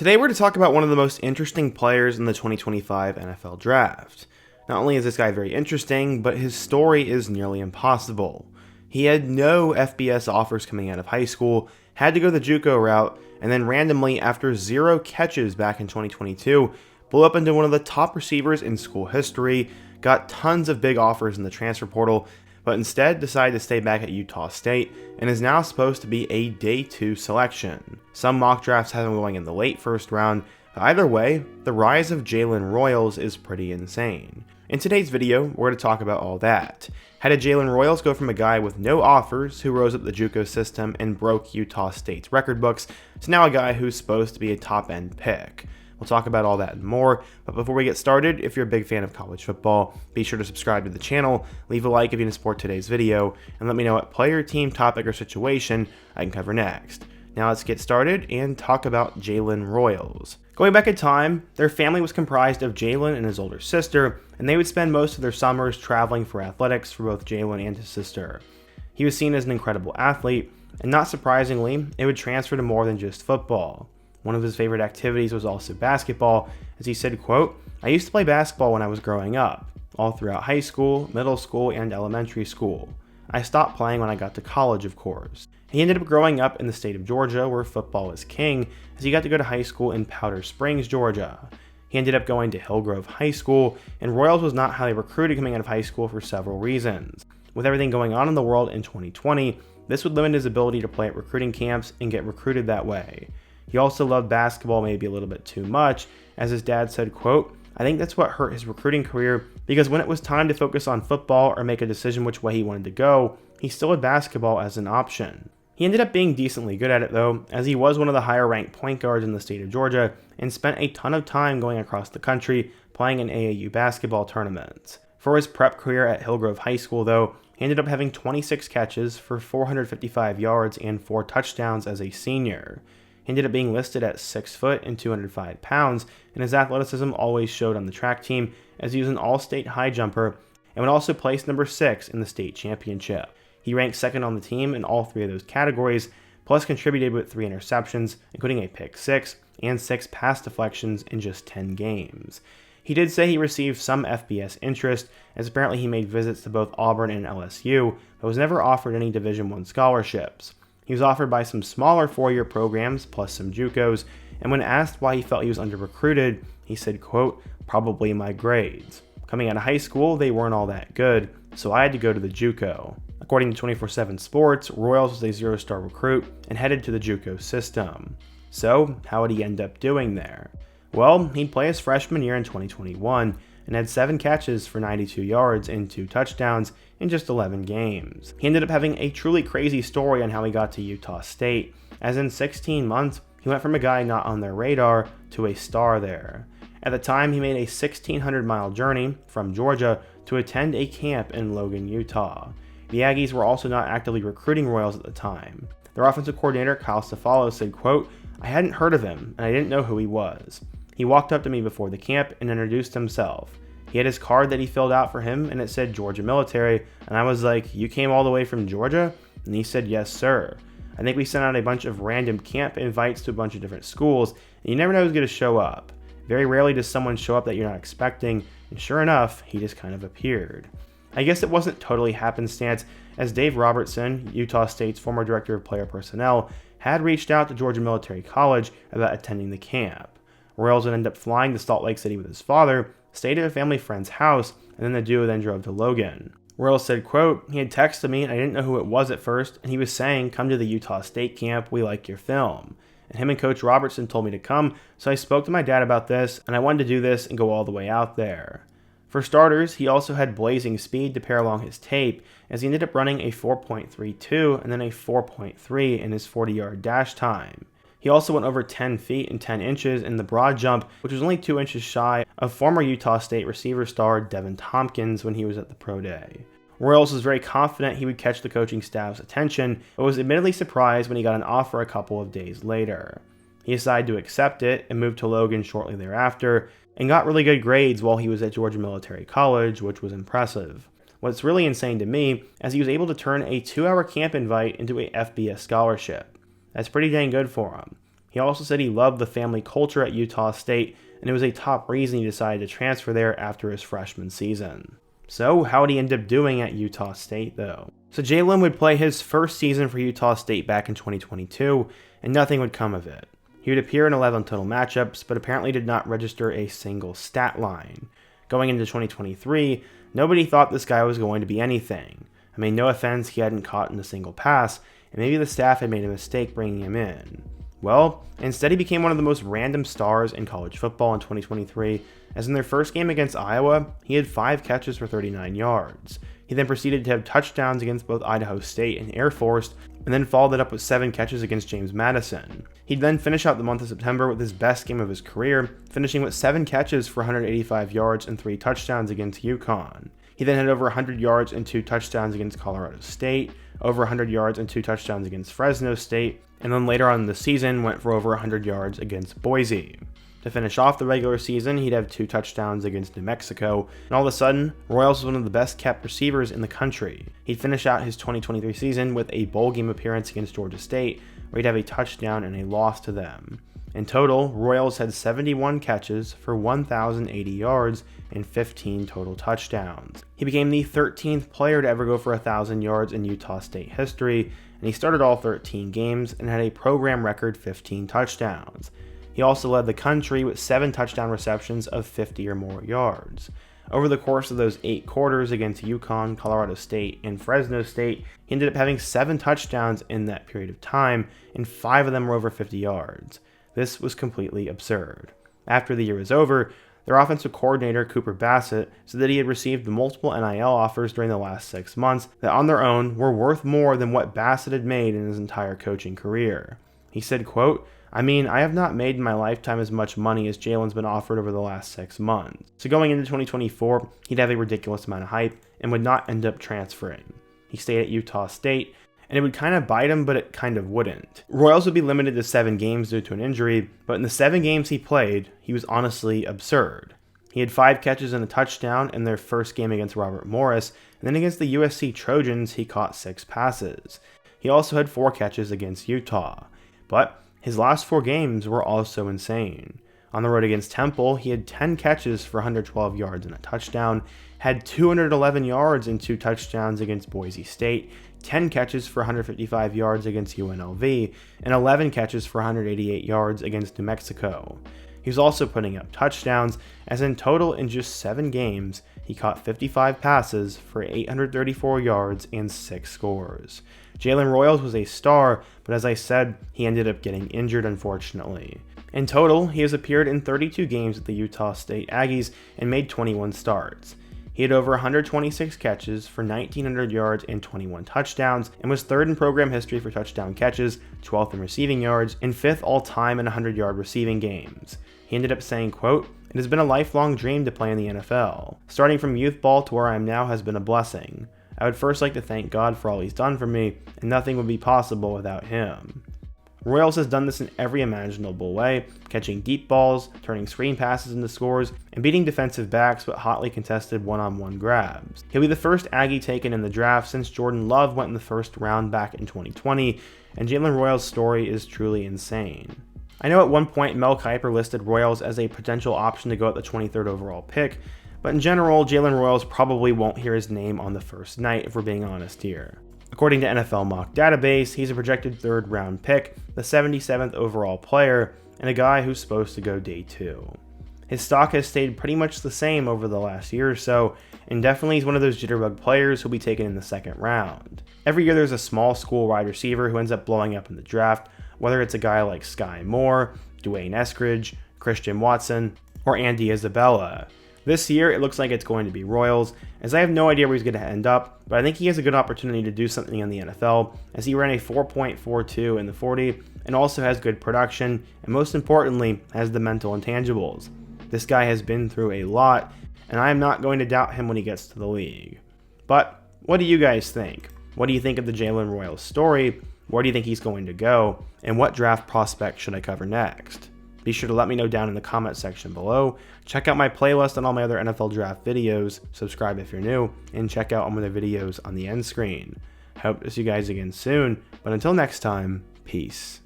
Today we're going to talk about one of the most interesting players in the 2025 NFL Draft. Not only is this guy very interesting, but his story is nearly impossible. He had no FBS offers coming out of high school, had to go the JUCO route, and then randomly, after 0 catches back in 2022, blew up into one of the top receivers in school history, got tons of big offers in the transfer portal, but instead decided to stay back at Utah State and is now supposed to be a day 2 selection. Some mock drafts have him going in the late first round, but either way, the rise of Jalen Royals is pretty insane. In today's video, we're going to talk about all that. How did Jalen Royals go from a guy with no offers who rose up the JUCO system and broke Utah State's record books to now a guy who's supposed to be a top-end pick? We'll talk about all that and more, but before we get started, if you're a big fan of college football, be sure to subscribe to the channel, leave a like if you want to support today's video, and let me know what player, team, topic, or situation I can cover next. Now let's get started and talk about Jalen Royals. Going back in time, their family was comprised of Jaylen and his older sister, and they would spend most of their summers traveling for athletics for both Jaylen and his sister. He was seen as an incredible athlete, and not surprisingly, it would transfer to more than just football. One of his favorite activities was also basketball, as he said, quote, "I used to play basketball when I was growing up, all throughout high school, middle school, and elementary school. I stopped playing when I got to college, of course." He ended up growing up in the state of Georgia, where football is king, as he got to go to high school in Powder Springs, Georgia. He ended up going to Hillgrove High School, and Royals was not highly recruited coming out of high school for several reasons. With everything going on in the world in 2020, this would limit his ability to play at recruiting camps and get recruited that way. He also loved basketball maybe a little bit too much, as his dad said, quote, "I think that's what hurt his recruiting career, because when it was time to focus on football or make a decision which way he wanted to go, he still had basketball as an option." He ended up being decently good at it though, as he was one of the higher ranked point guards in the state of Georgia and spent a ton of time going across the country playing in AAU basketball tournaments. For his prep career at Hillgrove High School though, he ended up having 26 catches for 455 yards and 4 touchdowns as a senior. He ended up being listed at 6 foot and 205 pounds, and his athleticism always showed on the track team, as he was an all-state high jumper and would also place number 6 in the state championship. He ranked second on the team in all 3 of those categories, plus contributed with 3 interceptions, including a pick 6 and 6 pass deflections in just 10 games. He did say he received some FBS interest, as apparently he made visits to both Auburn and LSU, but was never offered any Division I scholarships. He was offered by some smaller 4-year programs, plus some JUCOs, and when asked why he felt he was under-recruited, he said, quote, "Probably my grades. Coming out of high school, they weren't all that good, so I had to go to the JUCO." According to 24/7 Sports, Royals was a 0-star recruit and headed to the JUCO system. So, how would he end up doing there? Well, he'd play his freshman year in 2021 and had 7 catches for 92 yards and 2 touchdowns in just 11 games. He ended up having a truly crazy story on how he got to Utah State, as in 16 months, he went from a guy not on their radar to a star there. At the time, he made a 1,600-mile journey from Georgia to attend a camp in Logan, Utah. The Aggies were also not actively recruiting Royals at the time. Their offensive coordinator, Kyle Stefano, said, quote, "I hadn't heard of him, and I didn't know who he was. He walked up to me before the camp and introduced himself. He had his card that he filled out for him, and it said Georgia Military, and I was like, 'You came all the way from Georgia?' And he said, 'Yes, sir.' I think we sent out a bunch of random camp invites to a bunch of different schools, and you never know who's going to show up. Very rarely does someone show up that you're not expecting, and sure enough, he just kind of appeared." I guess it wasn't totally happenstance, as Dave Robertson, Utah State's former director of player personnel, had reached out to Georgia Military College about attending the camp. Royals would end up flying to Salt Lake City with his father, stayed at a family friend's house, and then the duo then drove to Logan. Royals said, quote, "He had texted me and I didn't know who it was at first, and he was saying, 'Come to the Utah State camp, we like your film.' And him and Coach Robertson told me to come, so I spoke to my dad about this, and I wanted to do this and go all the way out there." For starters, he also had blazing speed to pair along his tape, as he ended up running a 4.32 and then a 4.3 in his 40-yard dash time. He also went over 10 feet and 10 inches in the broad jump, which was only 2 inches shy of former Utah State receiver star Devin Tompkins when he was at the pro day. Royals was very confident he would catch the coaching staff's attention, but was admittedly surprised when he got an offer a couple of days later. He decided to accept it and moved to Logan shortly thereafter, and got really good grades while he was at Georgia Military College, which was impressive. What's really insane to me is he was able to turn a 2-hour camp invite into a FBS scholarship. That's pretty dang good for him. He also said he loved the family culture at Utah State, and it was a top reason he decided to transfer there after his freshman season. So how would he end up doing at Utah State though? So Jaylen would play his first season for Utah State back in 2022, and nothing would come of it. He would appear in 11 total matchups, but apparently did not register a single stat line. Going into 2023, nobody thought this guy was going to be anything. I mean, no offense, he hadn't caught in a single pass, and maybe the staff had made a mistake bringing him in. Well, instead he became one of the most random stars in college football in 2023, as in their first game against Iowa, he had 5 catches for 39 yards. He then proceeded to have touchdowns against both Idaho State and Air Force, and then followed it up with 7 catches against James Madison. He'd then finish out the month of September with his best game of his career, finishing with 7 catches for 185 yards and 3 touchdowns against UConn. He then had over 100 yards and 2 touchdowns against Colorado State, over 100 yards and 2 touchdowns against Fresno State, and then later on in the season went for over 100 yards against Boise. To finish off the regular season, he'd have 2 touchdowns against New Mexico, and all of a sudden, Royals was one of the best kept receivers in the country. He'd finish out his 2023 season with a bowl game appearance against Georgia State, where he'd have a touchdown and a loss to them. In total, Royals had 71 catches for 1,080 yards and 15 total touchdowns. He became the 13th player to ever go for 1,000 yards in Utah State history, and he started all 13 games and had a program record 15 touchdowns. He also led the country with 7 touchdown receptions of 50 or more yards. Over the course of those 8 quarters against UConn, Colorado State, and Fresno State, he ended up having 7 touchdowns in that period of time, and 5 of them were over 50 yards. This was completely absurd. After the year was over, their offensive coordinator, Cooper Bassett, said that he had received multiple NIL offers during the last 6 months that on their own were worth more than what Bassett had made in his entire coaching career. He said, quote, "I mean, I have not made in my lifetime as much money as Jalen's been offered over the last 6 months. So going into 2024, he'd have a ridiculous amount of hype and would not end up transferring. He stayed at Utah State, and it would kind of bite him, but it kind of wouldn't. Royals would be limited to 7 games due to an injury, but in the 7 games he played, he was honestly absurd. He had 5 catches and a touchdown in their first game against Robert Morris, and then against the USC Trojans, he caught 6 passes. He also had 4 catches against Utah. But his last 4 games were also insane. On the road against Temple, he had 10 catches for 112 yards and a touchdown, had 211 yards and 2 touchdowns against Boise State, 10 catches for 155 yards against UNLV, and 11 catches for 188 yards against New Mexico. He was also putting up touchdowns, as in total in just 7 games, he caught 55 passes for 834 yards and 6 scores. Jalen Royals was a star, but as I said, he ended up getting injured unfortunately. In total, he has appeared in 32 games with the Utah State Aggies and made 21 starts. He had over 126 catches for 1,900 yards and 21 touchdowns, and was 3rd in program history for touchdown catches, 12th in receiving yards, and 5th all-time in 100-yard receiving games. He ended up saying, quote, "It has been a lifelong dream to play in the NFL. Starting from youth ball to where I am now has been a blessing. I would first like to thank God for all he's done for me, and nothing would be possible without him." Royals has done this in every imaginable way, catching deep balls, turning screen passes into scores, and beating defensive backs with hotly contested one-on-one grabs. He'll be the first Aggie taken in the draft since Jordan Love went in the first round back in 2020, and Jalen Royals' story is truly insane. I know at one point Mel Kiper listed Royals as a potential option to go at the 23rd overall pick, but in general, Jalen Royals probably won't hear his name on the first night if we're being honest here. According to NFL Mock Database, he's a projected 3rd round pick, the 77th overall player, and a guy who's supposed to go day 2. His stock has stayed pretty much the same over the last year or so, and definitely he's one of those jitterbug players who'll be taken in the 2nd round. Every year there's a small school wide receiver who ends up blowing up in the draft, whether it's a guy like Sky Moore, Dwayne Eskridge, Christian Watson, or Andy Isabella. This year, it looks like it's going to be Royals, as I have no idea where he's going to end up, but I think he has a good opportunity to do something in the NFL, as he ran a 4.42 in the 40, and also has good production, and most importantly, has the mental intangibles. This guy has been through a lot, and I am not going to doubt him when he gets to the league. But, what do you guys think? What do you think of the Jalen Royals story? Where do you think he's going to go? And what draft prospect should I cover next? Be sure to let me know down in the comment section below. Check out my playlist and all my other NFL draft videos, subscribe if you're new, and check out all my other videos on the end screen. I hope to see you guys again soon, but until next time, peace.